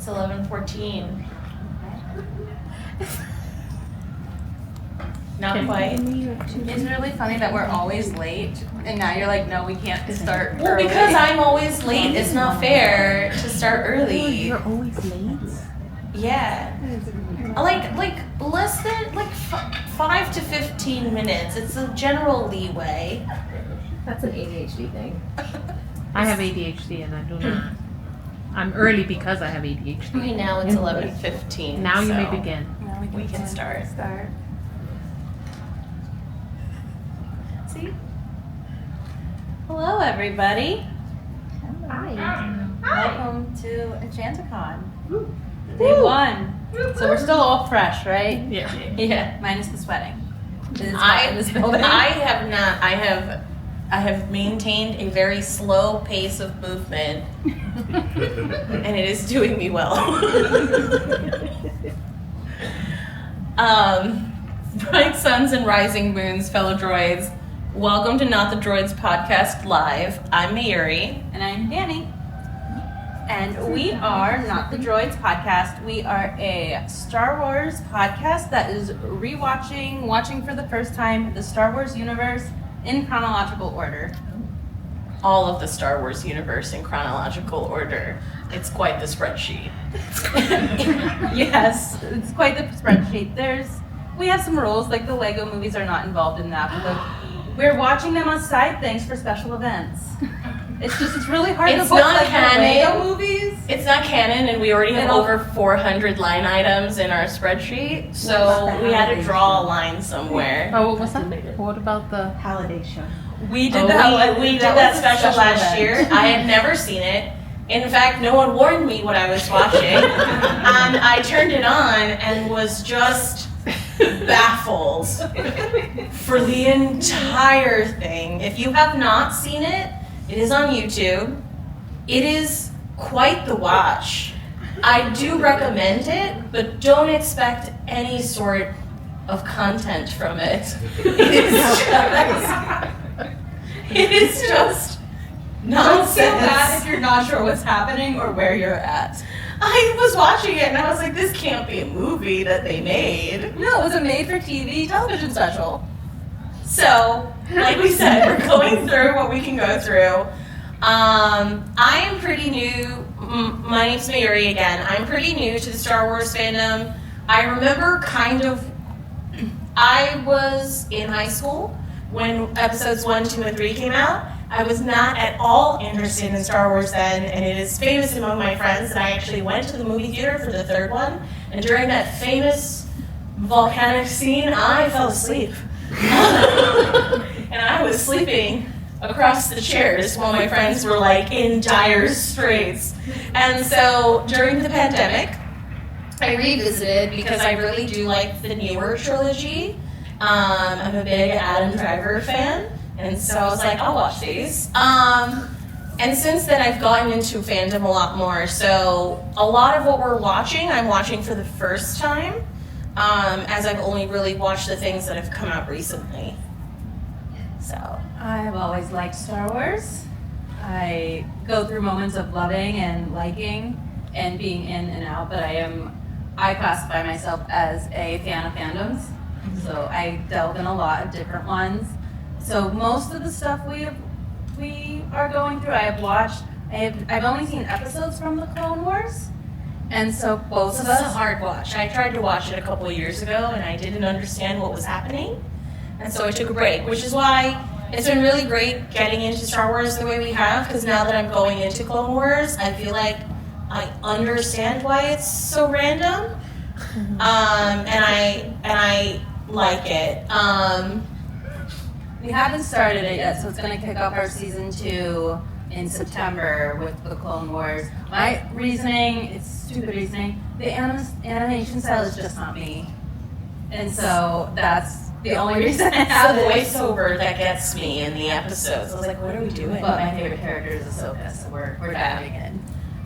11:14. Not quite. It's really funny that we're always late, and now you're like, no, we can't start Well, early. because I'm always late. It's not fair to start early. You're always late? Yeah. Like less than 5 to 15 minutes. It's a general leeway. That's an ADHD thing. I have ADHD and I do not. I'm early because I have ADHD. Okay, now it's 11:15. Now you so may begin. Now we can start. See? Hello, everybody. Hi. Welcome to Enchanticon. Day 1. So we're still all fresh, right? Yeah. Yeah. Minus the sweating. It's hot I in this building. have not. I have maintained a very slow pace of movement, and it is doing me well. Bright suns and rising moons, fellow droids. Welcome to Not the Droids Podcast Live. I'm Mayuri. And I'm Danny. And we are Not the Droids Podcast. We are a Star Wars podcast that is watching for the first time the Star Wars universe in chronological order. All of the Star Wars universe in chronological order. It's quite the spreadsheet. Yes, it's quite the spreadsheet. We have some rules, like the Lego movies are not involved in that, but we're watching them on side things for special events. It's really hard It's to put not like canon. the Lego movies. It's not canon, and we already have over 400 line items in our spreadsheet, so we had to draw a line somewhere. Oh, what was that? What about the... Holiday show. We did We did that was a special last event. year. I had never seen it. In fact, no one warned me what I was watching, and I turned it on and was just baffled for the entire thing. If you have not seen it, it is on YouTube. It is quite the watch. I do recommend it, but don't expect any sort of content from it. It is just nonsense. Don't feel bad if you're not sure what's happening or where you're at. I was watching it and I was like, this can't be a movie that they made. No, it was a made-for-TV television special. So, like we said, we're going through what we can go through. I am pretty new. My name's Mayuri again. I'm pretty new to the Star Wars fandom. I remember I was in high school when episodes 1, 2, and 3 came out. I was not at all interested in Star Wars then, and it is famous among my friends that I actually went to the movie theater for the third one, and during that famous volcanic scene, I fell asleep. And I was sleeping across the chairs while my friends were like in dire straits. And so during the pandemic, I revisited because I really do like the newer trilogy. I'm a big Adam Driver fan, and so I was like, I'll watch these. And since then, I've gotten into fandom a lot more. So a lot of what we're watching, I'm watching for the first time, as I've only really watched the things that have come out recently. So I have always liked Star Wars. I go through moments of loving and liking and being in and out, but I classify myself as a fan of fandoms. So I delve in a lot of different ones. So most of the stuff we are going through, I have watched. I've only seen episodes from the Clone Wars, and so both this of is a us. hard watch. I tried to watch it a couple of years ago, and I didn't understand what was happening, and so I took a break, which is why it's been really great getting into Star Wars the way we have, because now that I'm going into Clone Wars, I feel like I understand why it's so random, and I like it. We haven't started it yet, so it's going to kick off our season 2 in September with the Clone Wars. My reasoning, it's stupid reasoning, the animation style is just not me. And so that's the only reason I have the it. voiceover that gets me in the episodes. I was like, what are we doing? But my favorite character is Ahsoka, so we're diving in.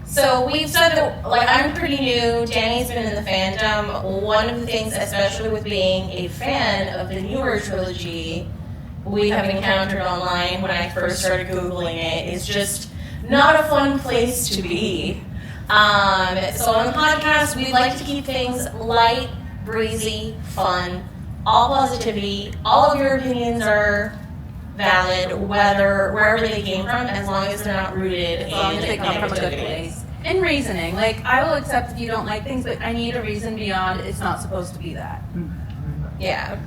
So we've said that, like, I'm pretty new. Danny's been in the fandom. One of the things, especially with being a fan of the newer trilogy, we have encountered online when I first started Googling it, is just not a fun place to be. So on the podcast, we like to keep things light, breezy, fun, all positivity. All of your opinions are valid, wherever they came from, as long as they're not rooted in As long as they come from a good negativity. place. And reasoning. Like, I will accept if you don't like things, but I need a reason beyond it's not supposed to be that. Yeah.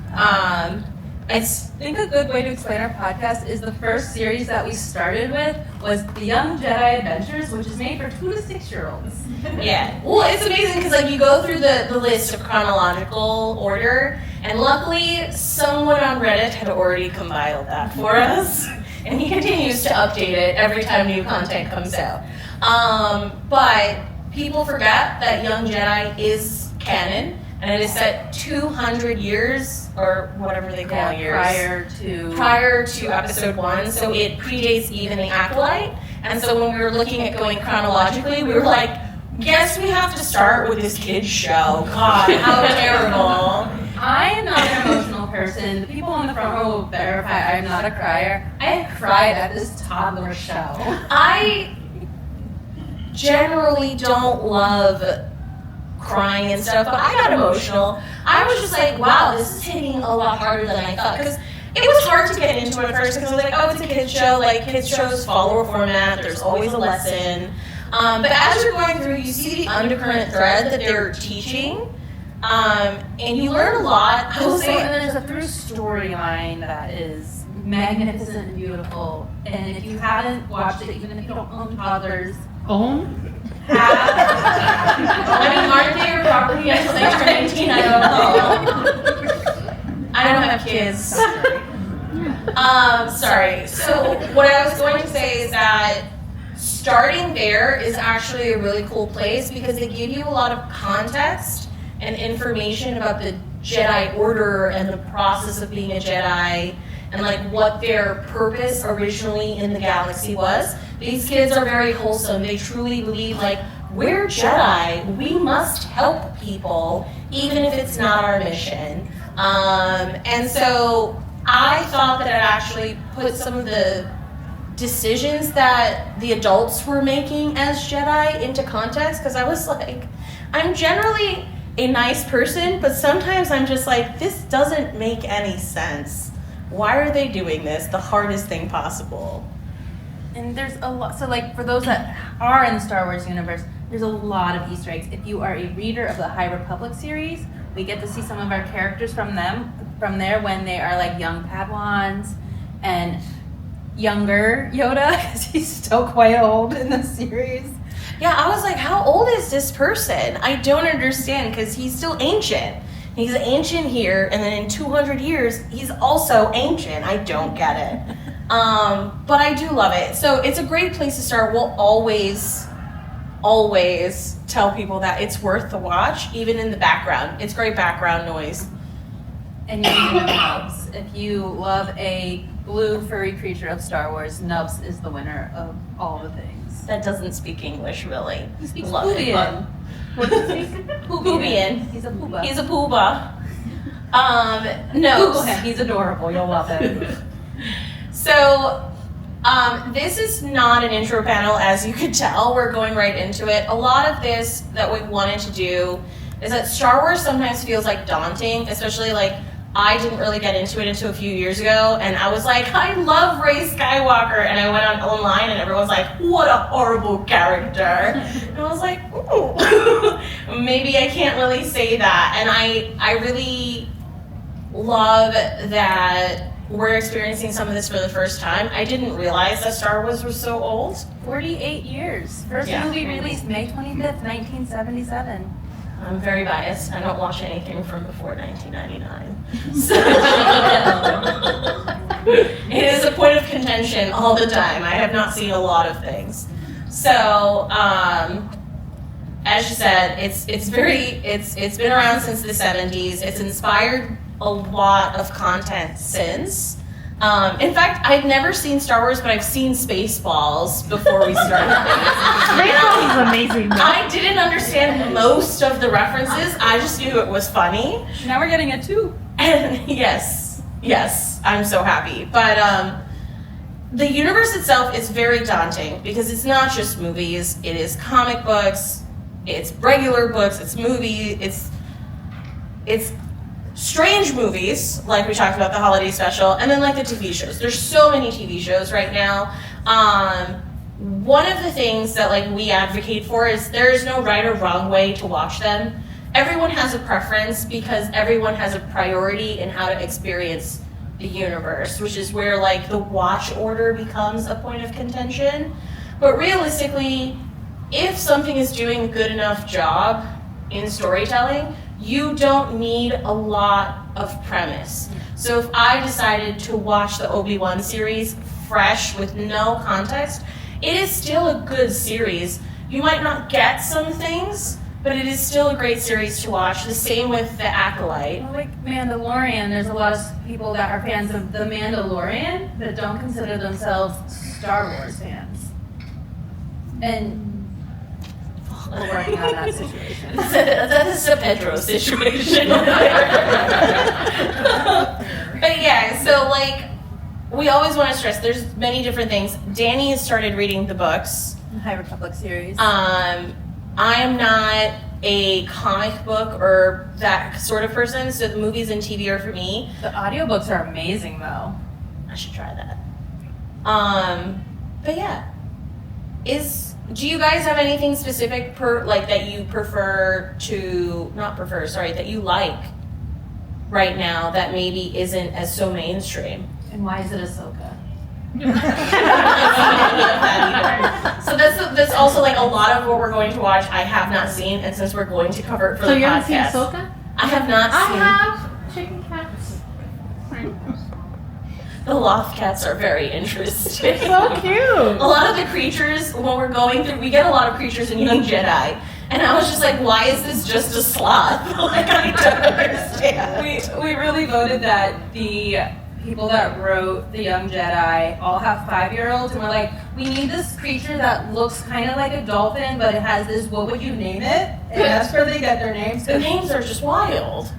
I think a good way to explain our podcast is the first series that we started with was The Young Jedi Adventures, which is made for 2 to 6-year-olds. Yeah. Well, it's amazing because like you go through the list of chronological order, and luckily someone on Reddit had already compiled that for us, and he continues to update it every time new content comes out. But people forget that Young Jedi is canon, and it is set 200 years or whatever they call years prior to episode 1, so it predates even the Acolyte. And so when we were looking at going chronologically, we were like, guess we have to start with this kid's show. God, how terrible. I am not an emotional person. The people in the front row will verify I'm not a crier. I cried at this toddler show. I generally don't love crying and stuff, but I got emotional. I was just like, wow, this is hitting a lot harder than I thought, because it was hard to get into it at first, because I was like, oh, it's a kid's show, like kids shows follow a format, there's always a lesson. But as you're going through, you see the undercurrent thread that they're teaching, and you learn a lot. I will say, And there's a through storyline that is magnificent and beautiful. And if you haven't watched it, even if you don't own toddlers, I mean, aren't they your property until they turn 18? I don't know. I don't have kids. Sorry. So what I was going to say is that starting there is actually a really cool place because they give you a lot of context and information about the Jedi Order and the process of being a Jedi and like what their purpose originally in the galaxy was. These kids are very wholesome. They truly believe like, we're Jedi, we must help people, even if it's not our mission. And so I thought that it actually put some of the decisions that the adults were making as Jedi into context, because I was like, I'm generally a nice person, but sometimes I'm just like, this doesn't make any sense. Why are they doing this? The hardest thing possible. and there's a lot. So like for those that are in the Star Wars universe, there's a lot of Easter eggs. If you are a reader of the High Republic series, we get to see some of our characters from there when they are like young Padawans and younger Yoda, because he's still quite old in the series. Yeah, I was like, how old is this person? I don't understand, because he's still ancient. He's ancient here, and then in 200 years, he's also ancient. I don't get it. But I do love it. So it's a great place to start. We'll always tell people that it's worth the watch, even in the background. It's great background noise. And you need Nubs. If you love a blue furry creature of Star Wars, Nubs is the winner of all the things. That doesn't speak English, really. He speaks Love it, Poobian. What does he speak? Poobian. He's a pooba. He's a pooba. No. Google him. He's adorable. You'll love him. So, this is not an intro panel, as you could tell. We're going right into it. A lot of this that we wanted to do is that Star Wars sometimes feels like daunting, especially like I didn't really get into it until a few years ago, and I was like, I love Rey Skywalker, and I went online and everyone's like, what a horrible character. And I was like, ooh, maybe I can't really say that. And I really love that we're experiencing some of this for the first time. I didn't realize that Star Wars was so old. 48 years. First movie released May 25th, 1977. I'm very biased. I don't watch anything from before 1999. So it is a point of contention all the time. I have not seen a lot of things. So, as you said, it's been around since the 70s. It's inspired a lot of content since. In fact, I'd never seen Star Wars, but I've seen Spaceballs before we started. Spaceballs is amazing. Though. I didn't understand most of the references. I just knew it was funny. Now we're getting it too. And yes, I'm so happy. But the universe itself is very daunting because it's not just movies. It is comic books, it's regular books, it's movies, it's strange movies, like we talked about the holiday special, and then like the TV shows. There's so many TV shows right now. One of the things that like we advocate for is there is no right or wrong way to watch them. Everyone has a preference because everyone has a priority in how to experience the universe, which is where like the watch order becomes a point of contention. But realistically, if something is doing a good enough job in storytelling, you don't need a lot of premise. So if I decided to watch the Obi-Wan series fresh with no context, it is still a good series. You might not get some things, but it is still a great series to watch. The same with The Acolyte. Well, like Mandalorian, there's a lot of people that are fans of The Mandalorian that don't consider themselves Star Wars fans. And we're working on that situation. That is a Pedro situation. But yeah, so like, we always want to stress there's many different things. Danny has started reading the books. High Republic series. I am not a comic book or that sort of person, so the movies and TV are for me. The audiobooks are amazing though. I should try that. But yeah, do you guys have anything specific that you that you like right now that maybe isn't as so mainstream? And why is it Ahsoka? So that's also like a lot of what we're going to watch I have not seen, and since we're going to cover it for So the you haven't seen podcast, Ahsoka? I have not I seen. have chicken cats. The loft cats are very interesting. So cute. A lot of the creatures, when we're going through, we get a lot of creatures in Young Jedi, and I was just like, why is this just a sloth? Like, I don't understand. We really voted that the people that wrote The Young Jedi all have 5-year-olds, and we're like, we need this creature that looks kind of like a dolphin, but it has this, what would you name it? And that's where they get their names. The names are just wild.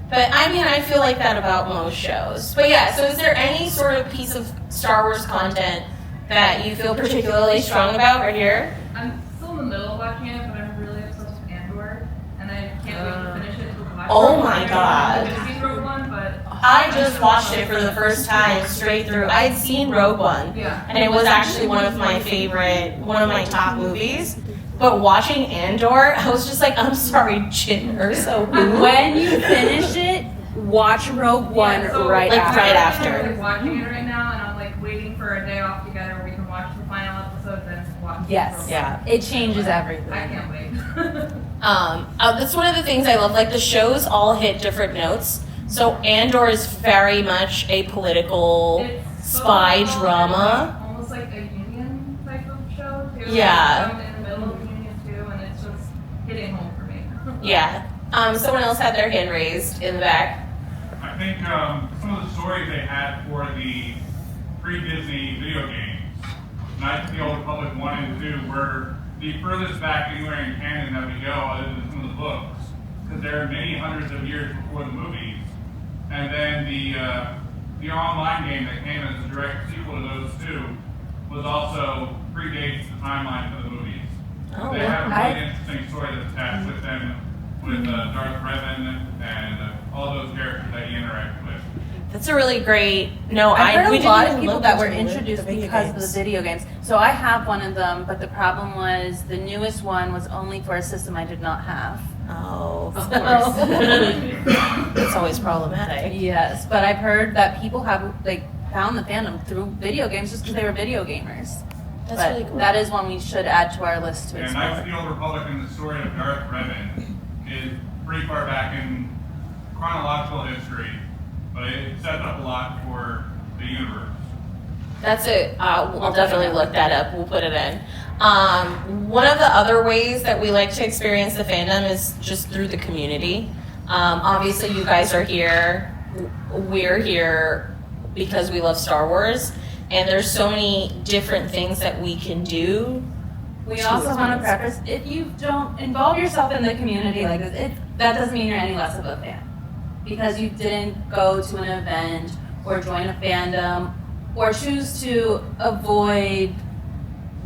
But I mean, I feel like that about most shows. But yeah, so is there any sort of piece of Star Wars content that you feel particularly strong about right here? I'm still in the middle of watching it, but I'm really obsessed with Andor, and I can't wait to finish it. Oh my God. I've seen Rogue One, but I just watched it for the first time straight through. I'd seen Rogue One, yeah. and it was actually one of my top movies. But watching Andor, I was just like, I'm sorry, Jin Erso. When you finish it, watch Rogue One right after. Right after. I'm like watching it right now, and I'm like waiting for a day off together where we can watch the final episode, then watch. Yes. Rogue One. Yeah. It changes everything. I can't wait. That's one of the things I love. Like, the shows all hit different notes. So Andor is very much a political It's spy so drama. Almost like a union type of show, too. Yeah. I'm in the middle of the union, too, and it's just hitting home for me. Yeah. Someone else had their hand raised in the back. I think some of the stories they had for the pre-Disney video games, Knights of the Old Republic 1 and 2, were the furthest back anywhere in canon that we go other than some of the books, because they're many hundreds of years before the movies. And then the online game that came as a direct sequel to those two was also predates the timeline for the movies. Oh, They have a really interesting story that's attached with them, with Darth Revan and all those characters that you interact with. That's a really great. No, I've heard we a lot didn't of even people look that were into introduced the video because of games. the video games. So I have one of them, but the problem was the newest one was only for a system I did not have. Oh, Of course. It's always problematic. Yes, but I've heard that people have found the fandom through video games just because they were video gamers. That's But really cool. that is one we should add to our list to And Knights of explore. the Old Republic and the story of Darth Revan is pretty far back in chronological history, but it sets up a lot for the universe. That's it. We'll definitely look that up. We'll put it in. One of the other ways that we like to experience the fandom is just through the community. Obviously, you guys are here. We're here because we love Star Wars, and there's so many different things that we can do. We also want to preface, if you don't involve yourself in the community like this, that doesn't mean you're any less of a fan. Because you didn't go to an event or join a fandom or choose to avoid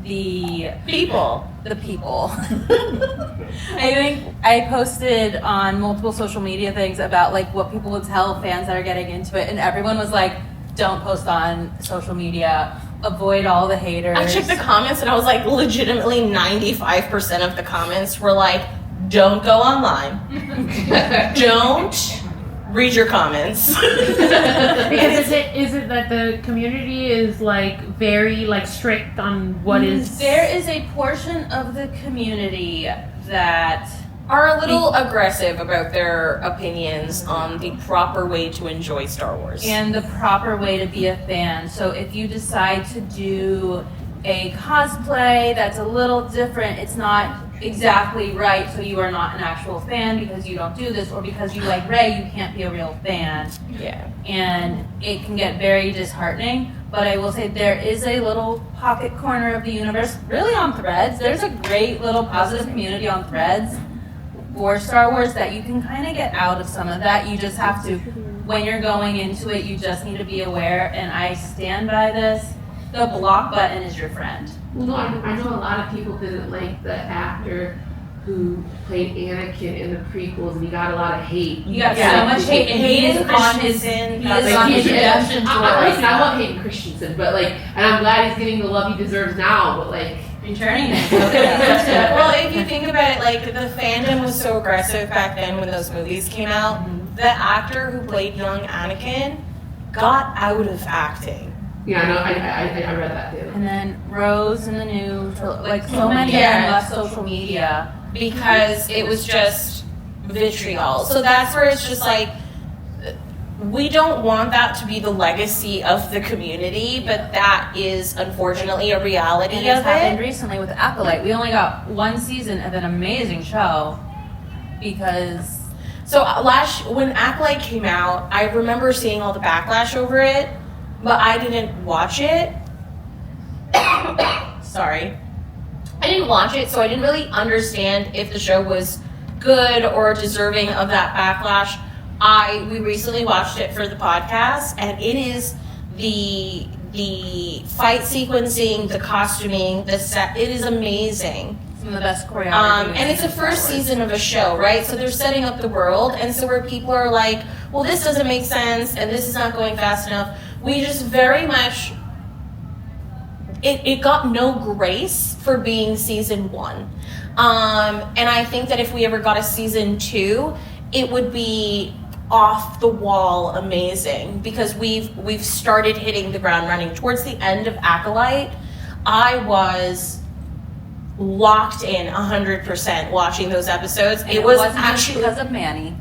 the People. people. I think I posted on multiple social media things about like what people would tell fans that are getting into it, and everyone was like, don't post on social media, avoid all the haters. I checked the comments and I was like, legitimately 95% of the comments were like, don't go online. Don't read your comments. Because is it that the community is like very like strict on what is There is a portion of the community that are a little aggressive about their opinions on the proper way to enjoy Star Wars. and the proper way to be a fan. So if you decide to do a cosplay that's a little different, it's not exactly right, so you are not an actual fan because you don't do this, or because you like Rey, you can't be a real fan. Yeah. And it can get very disheartening. But I will say there is a little pocket corner of the universe, really on Threads. There's a great little positive community on Threads for Star Wars that you can kind of get out of some of that. You just have to, when you're going into it, you just need to be aware. And I stand by this. The block button is your friend. Well, no, I know a lot of people didn't like the actor who played Anakin in the prequels, and he got a lot of hate. You got so much hate, and he is on his redemption tour. I love Hayden Christensen, but like, and I'm glad he's getting the love he deserves now. But like, Returning it. Well, if you think about it, like, the fandom was so aggressive back then when those movies came out. The actor who played young Anakin got out of acting. yeah, no, I read that too. And then Rose in the new, like so many of them left social media. Because it was just vitriol. So that's where it's just like, we don't want that to be the legacy of the community, but that is unfortunately a reality And it's of happened it. recently with Acolyte. We only got one season of an amazing show because So when Acolyte came out, I remember seeing all the backlash over it, but I didn't watch it. Sorry. I didn't watch it, so I didn't really understand if the show was good or deserving of that backlash. We recently watched it for the podcast, and it is the fight sequencing, the costuming, the set. It is amazing. some of the best choreography. And it's the first season of a show, right? So they're setting up the world, and so where people are like, well, this doesn't make sense, and this is not going fast enough. We just very much, it got no grace for being season 1. And I think that if we ever got a season 2, it would be off the wall amazing, because we've started hitting the ground running. Towards the end of Acolyte, I was locked in 100% watching those episodes. And It was wasn't just actually because of Manny.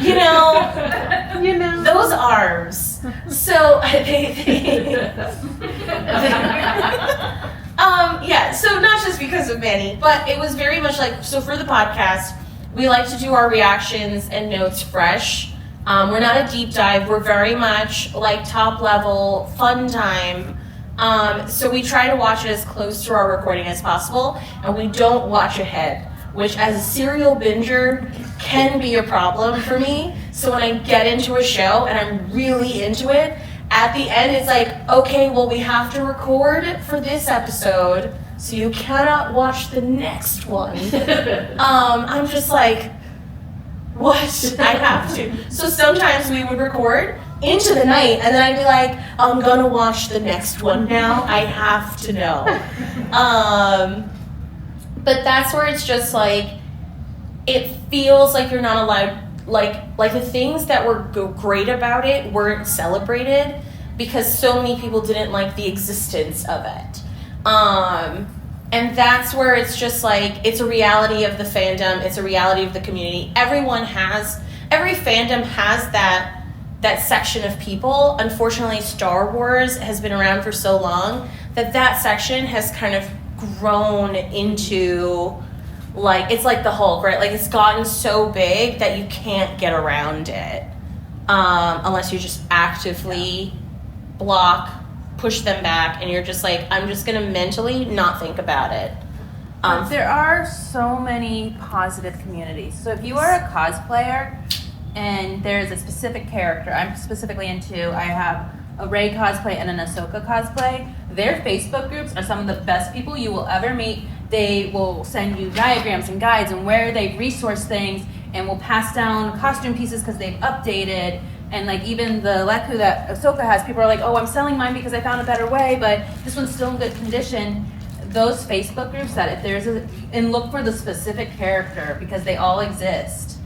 you know those arms. So yeah, so not just because of Manny, but it was very much like, so for the podcast, we like to do our reactions and notes fresh. We're not a deep dive. We're very much like top level, fun time. So we try to watch it as close to our recording as possible, and we don't watch ahead, which as a serial binger can be a problem for me. So when I get into a show and I'm really into it, at the end it's like, okay, well, we have to record for this episode, so you cannot watch the next one. I'm just like, what? I have to. So sometimes we would record into the night, and then I'd be like, I'm gonna watch the next one now. I have to know. But that's where it's just like, it feels like you're not allowed, like the things that were great about it weren't celebrated because so many people didn't like the existence of it. And that's where it's just like, it's a reality of the fandom, it's a reality of the community. Every fandom has that section of people. Unfortunately, Star Wars has been around for so long that section has kind of grown into, like, it's like the Hulk, right? Like, it's gotten so big that you can't get around it unless you just actively block, push them back, and you're just like, I'm just gonna mentally not think about it. There are so many positive communities. So if you are a cosplayer and there's a specific character I'm specifically into. I have a Rey cosplay and an Ahsoka cosplay. Their Facebook groups are some of the best people you will ever meet. They will send you diagrams and guides and where they resource things, and will pass down costume pieces because they've updated. And like even the Leku that Ahsoka has, people are like, oh, I'm selling mine because I found a better way, but this one's still in good condition. Those Facebook groups that if there's and look for the specific character because they all exist,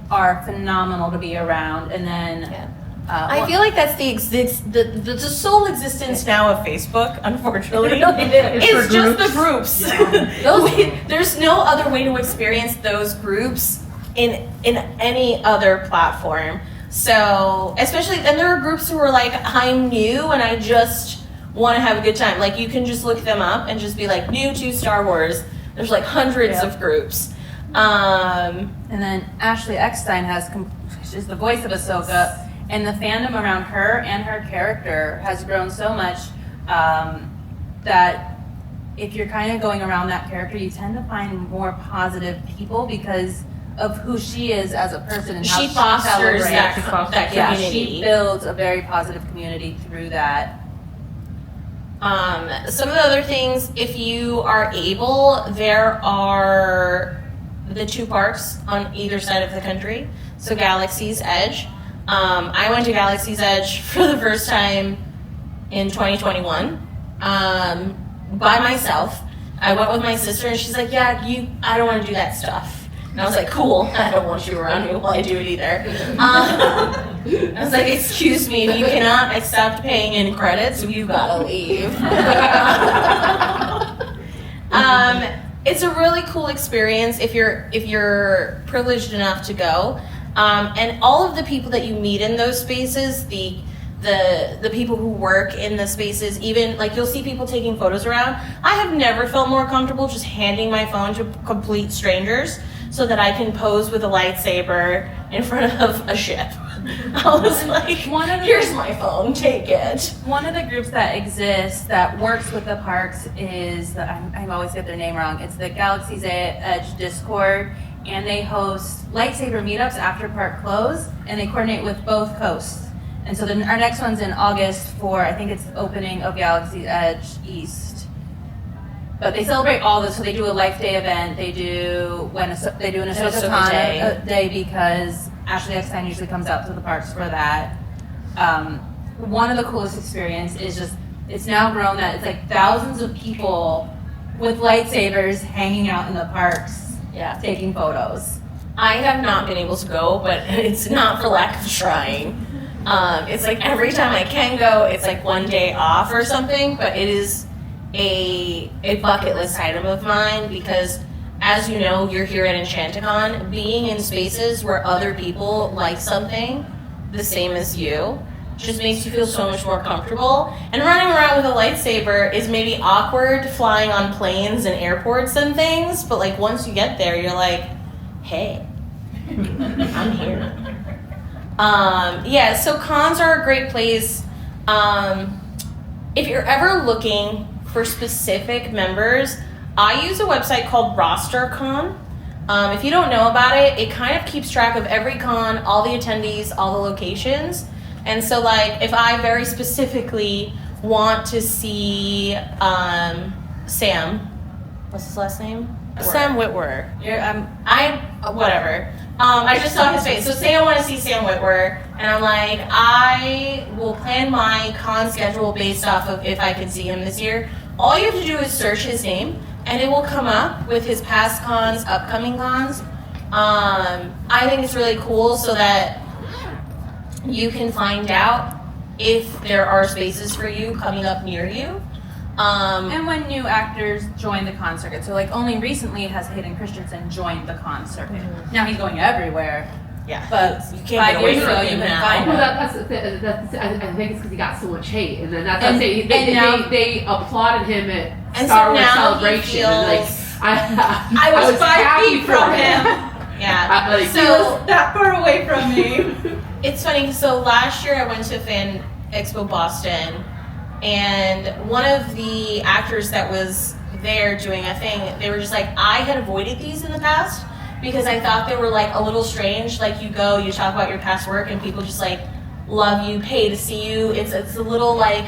are phenomenal to be around. And then I feel like that's the sole existence now of Facebook, unfortunately. It's for just groups. the groups. There's no other way to experience those groups in any other platform. So, especially, and there are groups who are like, I'm new and I just want to have a good time. Like, you can just look them up and just be like, new to Star Wars. There's like hundreds of groups. And then Ashley Eckstein she's the voice of Ahsoka. And the fandom around her and her character has grown so much that if you're kind of going around that character, you tend to find more positive people because of who she is as a person and how She fosters that community. Yeah, she builds a very positive community through that. Some of the other things, if you are able, there are the 2 parks on either side of the country. So Galaxy's Edge. I went to Galaxy's Edge for the first time in 2021 by myself. I went with my sister and she's like, I don't want to do that stuff. And I was like, cool, I don't want you around me while I do it either. I was like, excuse me, if you cannot accept paying in credits, you gotta leave. It's a really cool experience if you're privileged enough to go. And all of the people that you meet in those spaces, the people who work in the spaces, even like you'll see people taking photos around. I have never felt more comfortable just handing my phone to complete strangers so that I can pose with a lightsaber in front of a ship. I was like, here's my phone, take it. One of the groups that exists that works with the parks is, I always get their name wrong, it's the Galaxy's Edge Discord. And they host lightsaber meetups after park close, and they coordinate with both coasts. And so then our next one's in August for, I think it's opening of Galaxy's Edge East. But they celebrate all this, so they do a Life Day event. They do an Ahsoka day because Ashley Eckstein usually comes out to the parks for that. One of the coolest experiences is just, it's now grown that it's like thousands of people with lightsabers hanging out in the parks. Yeah, taking photos. I have not been able to go, but it's not for lack of trying. It's like every time I can go, it's like one day off or something, but it is a bucket list item of mine because, as you know, you're here at Enchanticon, being in spaces where other people like something the same as you just makes you feel so much more comfortable. And running around with a lightsaber is maybe awkward flying on planes and airports and things, but like once you get there, you're like, hey, I'm here. So cons are a great place. If you're ever looking for specific members, I use a website called RosterCon. If you don't know about it, it kind of keeps track of every con, all the attendees, all the locations. And so, like, if I very specifically want to see Sam, what's his last name? Sam Witwer. Whatever. I just saw his face. So say I want to see Sam Witwer, and I'm like, I will plan my con schedule based off of if I can see him this year. All you have to do is search his name, and it will come up with his past cons, upcoming cons. I think it's really cool so that you can find out if there are spaces for you coming up near you. And when new actors join the con circuit. So like only recently has Hayden Christensen joined the con circuit. Mm-hmm. Now he's going everywhere. Yeah. But you can't 5 years ago you can find him. That's I think it's because he got so much hate, and then that's what I'm saying. They applauded him at Star Wars Celebration. I was 5 feet from him. Yeah. He was that far away from me. It's funny. So last year I went to Fan Expo Boston, and one of the actors that was there doing a thing, they were just like, I had avoided these in the past because I thought they were like a little strange. Like you go, you talk about your past work, and people just like love you, pay to see you. It's a little like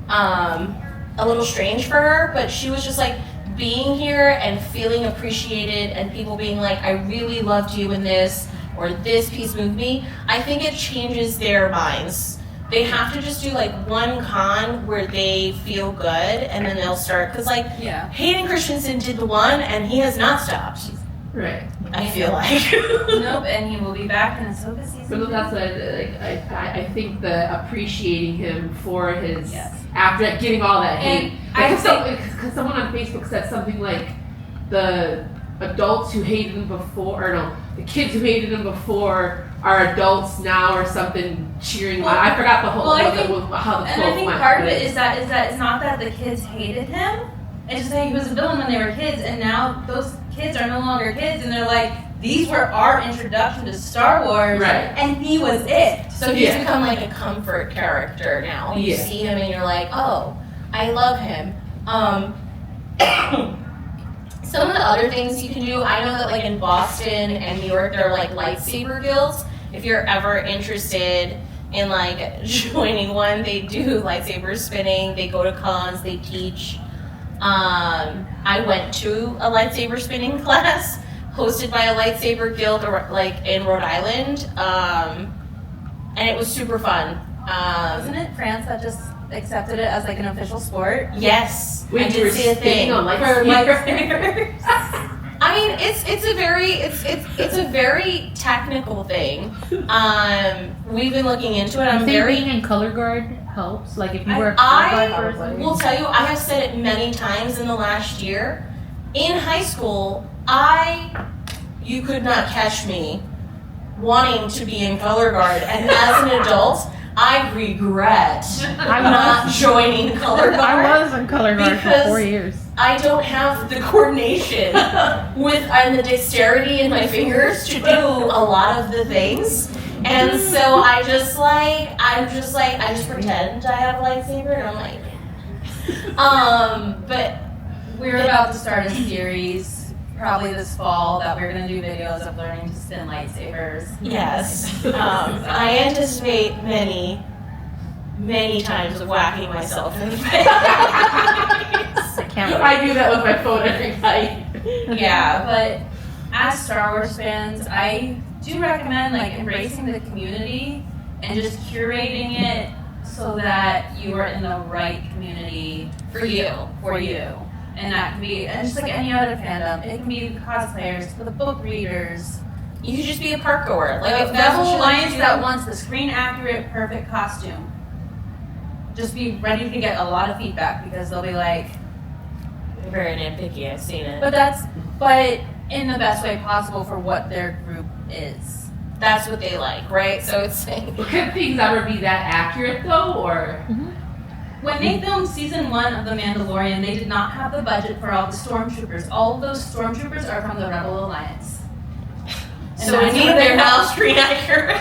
a little strange for her, but she was just like being here and feeling appreciated, and people being like, I really loved you in this, or this piece moved me. I think it changes their minds. They have to just do like one con where they feel good, and then they'll start. Because like Hayden Christensen did the one, and he has not stopped. Right. I feel like. Nope, and he will be back in Ahsoka season. But that's what I think the appreciating him for his after getting all that hate. Because someone on Facebook said something like the adults who hated him before, or no, the kids who hated him before are adults now, or something cheering. Well, I forgot the whole how the quote went. And I think part of it is that it's not that the kids hated him. It's just that he was a villain when they were kids, and now those kids are no longer kids, and they're like, these were our introduction to Star Wars, and he was it. So he's become like a comfort character now. You see him and you're like, oh, I love him. Some of the other things you can do, I know that like in Boston and New York, there are like lightsaber guilds. If you're ever interested in like joining one, they do lightsaber spinning, they go to cons, they teach. I went to a lightsaber spinning class hosted by a lightsaber guild like in Rhode Island, and it was super fun. Wasn't it France that just accepted it as like an official sport? Yes, I did see a thing for lightsabers. I mean, it's a very technical thing. We've been looking into it. I'm very being in color guard helps. Like if you were a color guard person. Will tell you, I have said it many times in the last year. In high school, you could not catch me wanting to be in color guard, and as an adult, I regret not joining color guard. I was in color guard for 4 years. I don't have the coordination and the dexterity in my fingers to do a lot of the things. And so I just pretend I have a lightsaber, and I'm like, but we're about to start a series probably this fall that we're going to do videos of learning to spin lightsabers. Yes. I anticipate many times of whacking myself in the face. I do that with my phone every night. Yeah. But as Star Wars fans, I do recommend like embracing the community and just curating it so that you are in the right community for you. And that can be, and just like any other fandom, it can be the cosplayers, the book readers. You could just be a park goer. Like if the that's whole what alliance that wants the screen accurate, perfect costume. Just be ready to get a lot of feedback, because they'll be like, very nitpicky, I've seen it. But in the best way possible for what their group is. That's what they like, right? So it's like, could things ever be that accurate though, or? When they filmed season 1 of The Mandalorian, they did not have the budget for all the stormtroopers. All of those stormtroopers are from the Rebel Alliance. So we need their now screen accurate.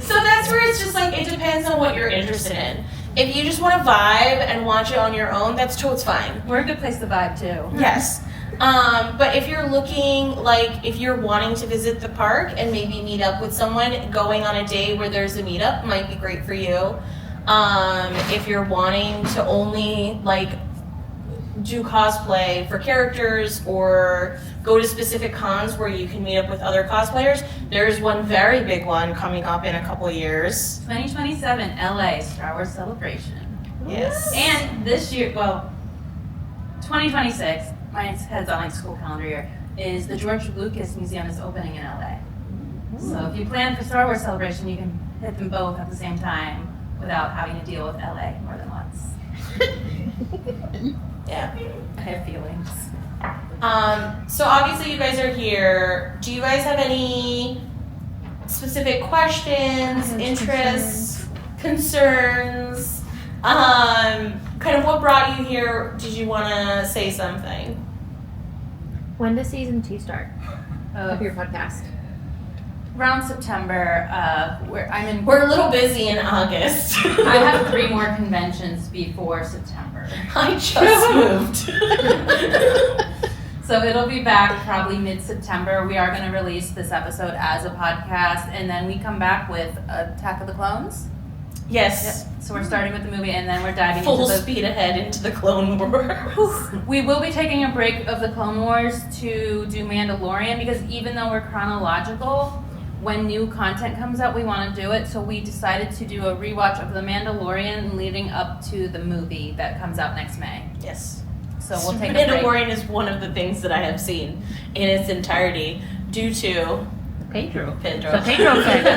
So that's where it's just like, it depends on what you're interested in. If you just want to vibe and watch it on your own, that's totes fine. We're a good place to vibe too. Yes. But if you're looking, like, if you're wanting to visit the park and maybe meet up with someone, going on a day where there's a meetup might be great for you. If you're wanting to only, like, do cosplay for characters or go to specific cons where you can meet up with other cosplayers, there's one very big one coming up in a couple of years. 2027 LA Star Wars Celebration. Yes. And this year, 2026, my head's on like school calendar year, is the George Lucas Museum is opening in LA. So if you plan for Star Wars Celebration, you can hit them both at the same time without having to deal with LA more than once. Yeah. I have feelings. So obviously you guys are here. Do you guys have any specific questions, interests, concerns? Kind of what brought you here? Did you want to say something? When does season 2 start of your podcast? Around September, We're a little busy in August. I have 3 more conventions before September. I just moved. So it'll be back probably mid-September. We are going to release this episode as a podcast, and then we come back with Attack of the Clones. Yes. Yep. So we're starting with the movie, and then we're diving Full into the speed ahead into the Clone Wars. We will be taking a break of the Clone Wars to do Mandalorian, because even though we're chronological, when new content comes out, we want to do it. So we decided to do a rewatch of the Mandalorian leading up to the movie that comes out next May. Yes. So we'll take a break. Mandalorian is one of the things that I have seen in its entirety due to Pedro. Pedro. The Pedro effect.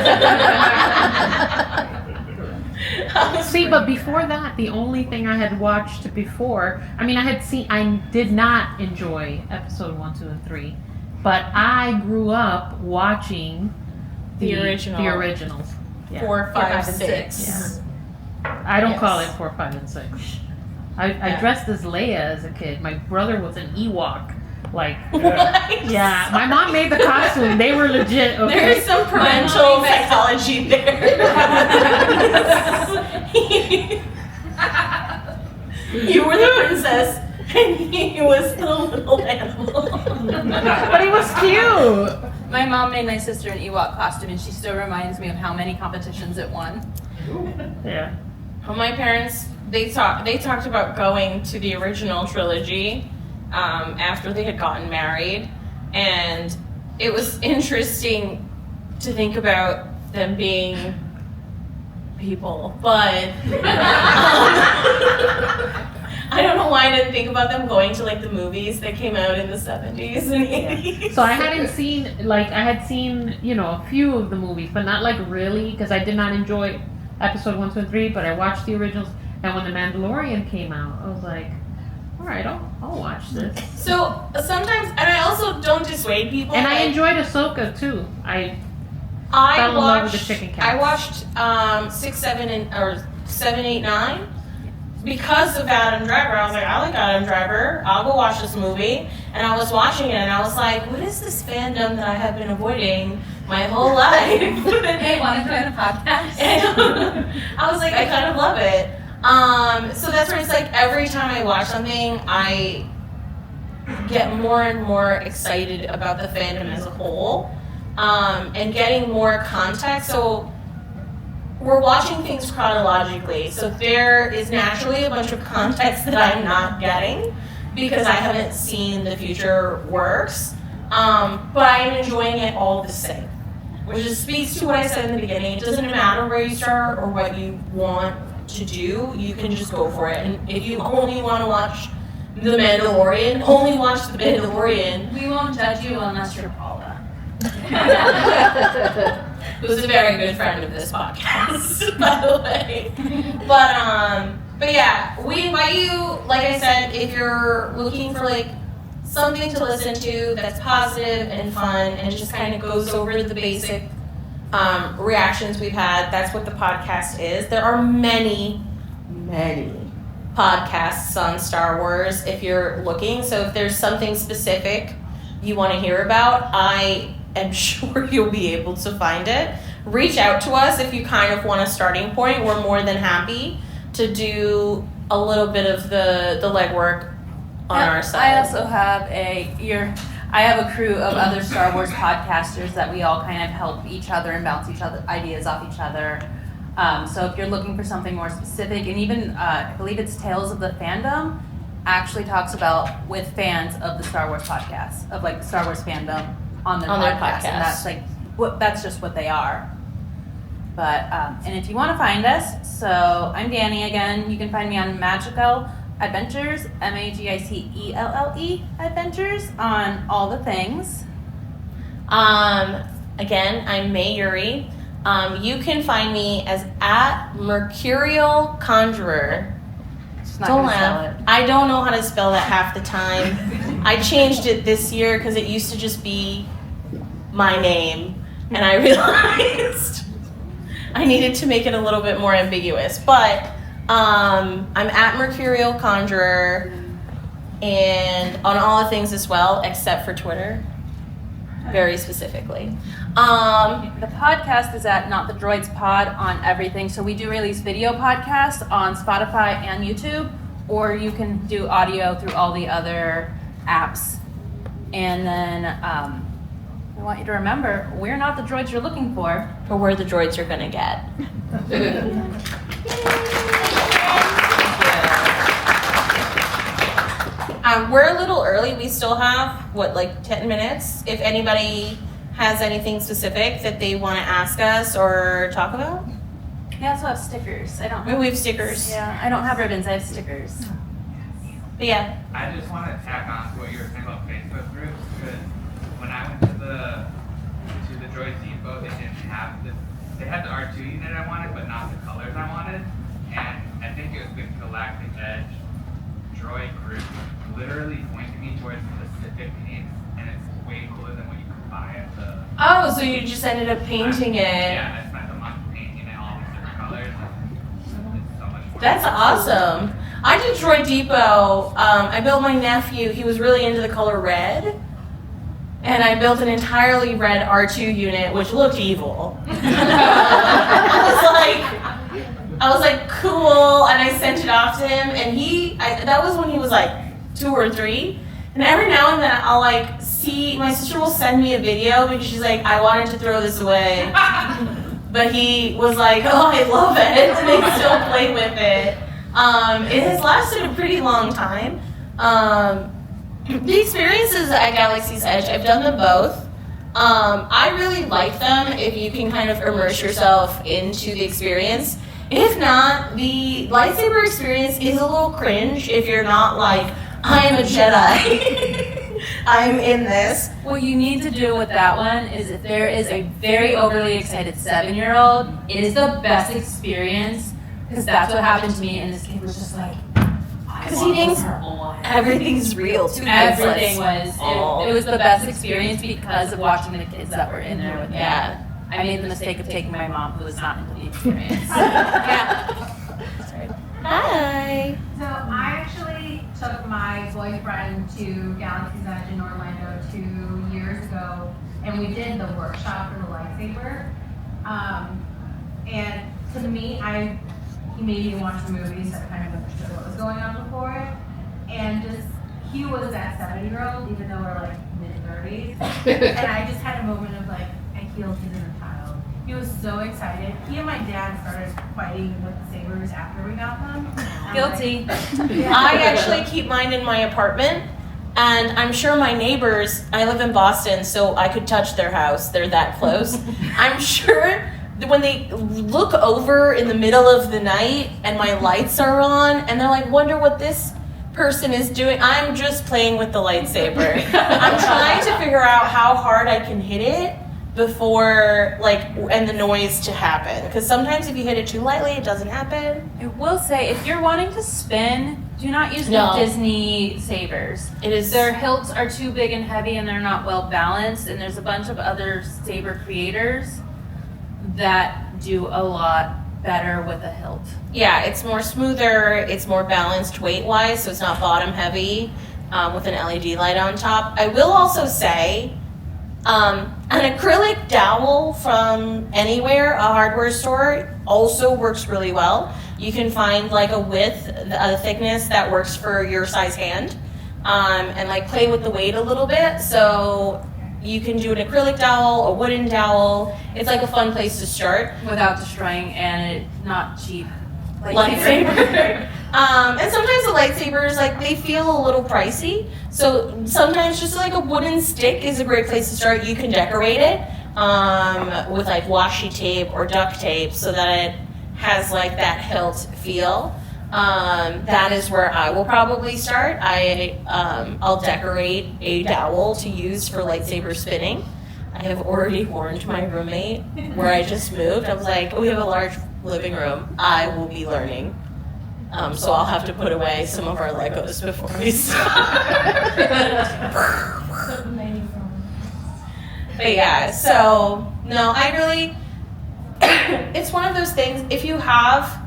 See, but before that, the only thing I had watched before, I did not enjoy episode 1, 2, and 3, but I grew up watching the originals. Yeah. 4, 5, 6. Yeah. I don't call it Yes. 4, 5, and 6. I dressed as Leia as a kid. My brother was an Ewok. Like, What? yeah, my mom made the costume. They were legit. Okay. There is some parental psychology there. You were the princess, and he was the little animal. But he was cute. My mom made my sister an Ewok costume, and she still reminds me of how many competitions it won. Yeah. Well, my parents, they talked about going to the original trilogy after they had gotten married, and it was interesting to think about them being people, but I don't know why I didn't think about them going to like the movies that came out in the 70s and 80s. So I had seen a few of the movies, but not like really, because I did not enjoy episode 1, 2, and 3, but I watched the originals, and when The Mandalorian came out, I was like, all right, I'll watch this. So sometimes, and I also don't dissuade people. And I like, enjoyed Ahsoka too. I I fell in love with watched, the chicken I cats. watched 6, 7, 8, 9 because of Adam Driver. I was like, I like Adam Driver. I'll go watch this movie. And I was watching it, and I was like, what is this fandom that I have been avoiding my whole life? Hey, want to join a podcast? And I was like, I kind of love it. So that's where it's like every time I watch something, I get more and more excited about the fandom as a whole, and getting more context. So we're watching things chronologically. So there is naturally a bunch of context that I'm not getting because I haven't seen the future works, but I'm enjoying it all the same. Which just speaks to what I said in the beginning. It doesn't matter where you start or what you want to do, you can just go for it. And if you only want to watch The Mandalorian, only watch The Mandalorian. We won't judge you unless you're Paula. Who's a very good friend of this podcast, by the way. But yeah, we invite you, like I said, if you're looking for like something to listen to that's positive and fun and just kind of goes over the basic reactions we've had, that's what the podcast is. There are many podcasts on Star Wars if you're looking. So if there's something specific you want to hear about, I am sure you'll be able to find it. Reach out to us if you kind of want a starting point. We're more than happy to do a little bit of the legwork on our side. I also have I have a crew of other Star Wars podcasters that we all kind of help each other and bounce each other ideas off each other. So if you're looking for something more specific, and even I believe it's Tales of the Fandom actually talks about with fans of the Star Wars podcast, of like the Star Wars fandom on their podcast. And that's like that's just what they are. But and if you want to find us, so I'm Danny again. You can find me on Magical Adventures, MAGICELLE Adventures on all the things. Again, I'm May Yuri. You can find me as at Mercurial Conjurer. Don't laugh. I don't know how to spell that half the time. I changed it this year because it used to just be my name, and I realized I needed to make it a little bit more ambiguous. But I'm at Mercurial Conjurer and on all the things as well, except for Twitter, very specifically. The podcast is at Not the Droids Pod on everything. So we do release video podcasts on Spotify and YouTube, or you can do audio through all the other apps And then I want you to remember, we're not the droids you're looking for. But we're the droids you're gonna get. We're a little early. We still have, like 10 minutes? If anybody has anything specific that they want to ask us or talk about. We also have stickers. I don't. We have stickers. Yeah, I don't have ribbons. I have stickers. But yeah. I just want to tack on to what you were saying about Facebook groups, because when I went to the Droid Depot, they didn't have they had the R2 unit I wanted, but not the colors I wanted. And I think it was the Galactic Edge Droid group literally pointed me towards specific paints, and it's way cooler than what you could buy at the. Oh, so you just ended up painting it. Yeah, I spent a month painting it all these different colors. It's so much fun. That's awesome. I did Droid Depot. I built my nephew. He was really into the color red. And I built an entirely red R2 unit, which looked evil. I was like, cool. And I sent it off to him. And that was when he was like 2 or 3. And every now and then I'll like see, my sister will send me a video because she's like, I wanted to throw this away. But he was like, oh, I love it. And they still play with it. It has lasted a pretty long time. The experiences at Galaxy's Edge, I've done them both. I really like them if you can kind of immerse yourself into the experience. If not, the lightsaber experience is a little cringe if you're not like, I am a Jedi. I'm in this. What you need to do with that one is if there is a very overly excited 7-year-old, it is the best experience because that's what happened to me, and this kid was just like, because he thinks everything's real too. Everything was. It was the best experience because of watching the kids that were in there with me. Yeah. I made the mistake of taking my mom, who was not into the experience. Hi. So I actually took my boyfriend to Galaxy's Edge in Orlando 2 years ago, and we did the workshop for the lightsaber. And to me, he made me watch the movie, so I kind of understood what was going on before it. And he was that 7-year-old, even though we're like mid-30s. And I just had a moment of like, I healed his inner child. He was so excited. He and my dad started fighting with the sabers after we got them. Guilty. I actually keep mine in my apartment, and I'm sure my neighbors, I live in Boston, so I could touch their house. They're that close. I'm sure when they look over in the middle of the night and my lights are on, and they're like, wonder what this person is doing. I'm just playing with the lightsaber. I'm trying to figure out how hard I can hit it before, and the noise to happen. Because sometimes if you hit it too lightly, it doesn't happen. I will say, if you're wanting to spin, do not use the Disney sabers. Their hilts are too big and heavy, and they're not well balanced. And there's a bunch of other saber creators that do a lot better with a hilt. Yeah, it's more smoother, it's more balanced weight-wise, so it's not bottom heavy with an LED light on top. I will also say, an acrylic dowel from anywhere, a hardware store, also works really well. You can find like a width, a thickness that works for your size hand, and like play with the weight a little bit. So you can do an acrylic dowel, a wooden dowel. It's like a fun place to start. Without destroying and not cheap lightsaber. And sometimes the lightsabers, they feel a little pricey. So sometimes just like a wooden stick is a great place to start. You can decorate it with like washi tape or duct tape so that it has like that hilt feel. That is where I will probably start. I'll decorate a dowel to use for lightsaber spinning. I have already warned my roommate where I just moved. I was like, we have a large living room. I will be learning. So I'll have to put away some of our Legos before we start. But yeah, so no, it's one of those things, if you have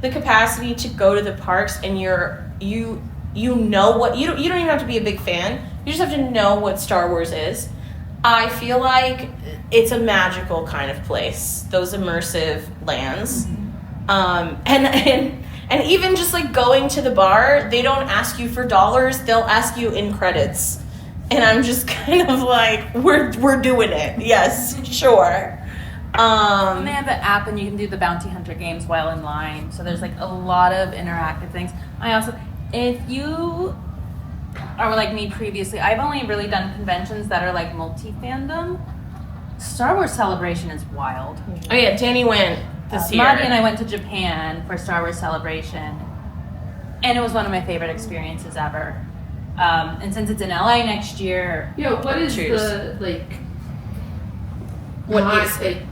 the capacity to go to the parks and you know what, you don't even have to be a big fan, you just have to know what Star Wars is. I feel like it's a magical kind of place, those immersive lands. And even just like going to the bar, they don't ask you for dollars, they'll ask you in credits. and I'm just kind of like, we're doing it. Yes, sure. And they have the app, and you can do the bounty hunter games while in line. So there's like a lot of interactive things. If you are like me previously, I've only really done conventions that are like multi-fandom. Star Wars Celebration is wild. Oh yeah, Danny went this year. Maddie and I went to Japan for Star Wars Celebration, and it was one of my favorite experiences ever. And since it's in LA next year, what is cheers. the like? What is like?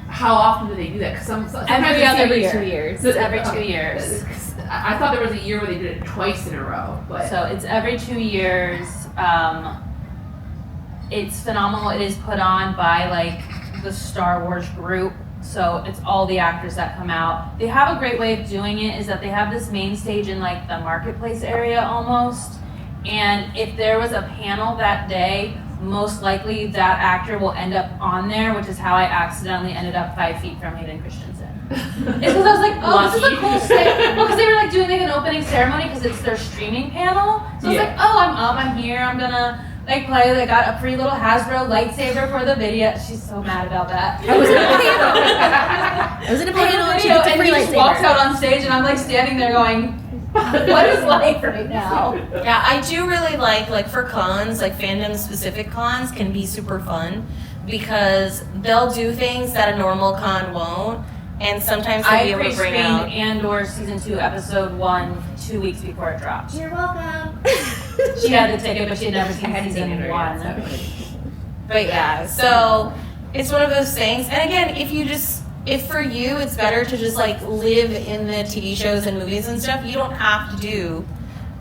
How often do they do that? Because every 2 years. It's every 2 years. I thought there was a year where they did it twice in a row, but So it's every 2 years. It's phenomenal. It is put on by like the Star Wars group. So it's all the actors that come out. They have a great way of doing it is that they have this main stage in like the marketplace area almost. And if there was a panel that day, most likely that actor will end up on there, which is how I accidentally ended up 5 feet from Hayden Christensen. It's because I was like, oh, this is a cool thing. Well, because they were like doing like an opening ceremony because it's their streaming panel. So I was like, oh, I'm up, I'm here, I'm gonna like play. They got a free little Hasbro lightsaber for the video. She's so mad about that. I was in a panel. I was in a panel and she gets a free he just lightsaber. walks out on stage and I'm like standing there going, what is life right now? Yeah, I do really like for cons, like fandom specific cons can be super fun because they'll do things that a normal con won't, and sometimes they'll I be able to bring pre-screened out. Andor season 2 episode 1 2 weeks before it dropped. You're welcome. She had the ticket, but she had never seen hadn't seen season it 1. yet, But yeah, so it's one of those things. And again, if for you it's better to just like live in the TV shows and movies and stuff, you don't have to do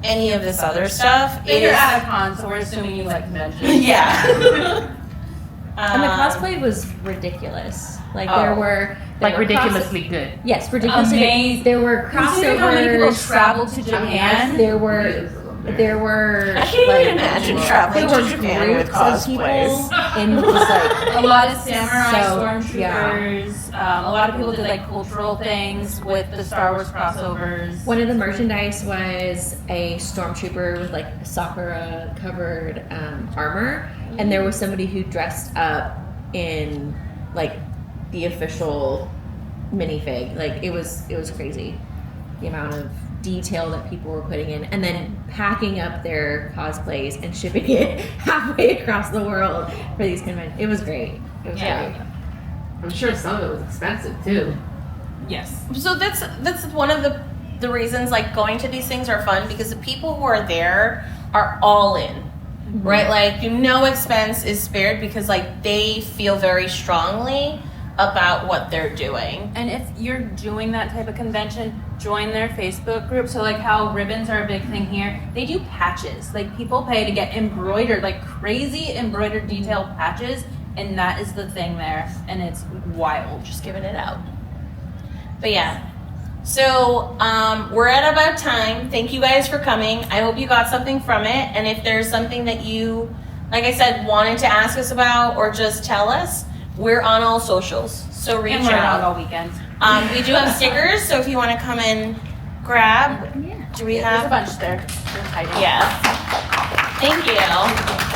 any of this other stuff. But you're at a con, so we're assuming you like conventions. Yeah. And the cosplay was ridiculous. Like there were Like ridiculously good. yes, ridiculously Amazing. good. There were Considering how many people crossovers. traveled to Japan. There were I can't even imagine traveling there to were Japan with groups of people cosplays. and just like A lot of samurai So, stormtroopers. A lot of people did like cultural things with the Star Wars crossovers. one of the merchandise was a stormtrooper with like Sakura covered armor, and there was somebody who dressed up in like the official minifig. Like it was crazy the amount of detail that people were putting in, and then packing up their cosplays and shipping it halfway across the world for these conventions. It was great. It was great. I'm sure some of it was expensive too. Yes. So that's one of the reasons like going to these things are fun because the people who are there are all in. Right? Like no expense is spared because like they feel very strongly about what they're doing. And if you're doing that type of convention, join their Facebook group. So like how ribbons are a big thing here, they do patches. Like people pay to get embroidered, like crazy embroidered detailed patches, and that is the thing there, and it's wild. Just giving it out. But yeah. So we're at about time. Thank you guys for coming. I hope you got something from it. And if there's something that you, like I said, wanted to ask us about or just tell us, we're on all socials. So reach And we're out out. all weekend. We do have stickers, so if you want to come and grab, do we There's a have? bunch there. They're hiding. Yeah. Thank you.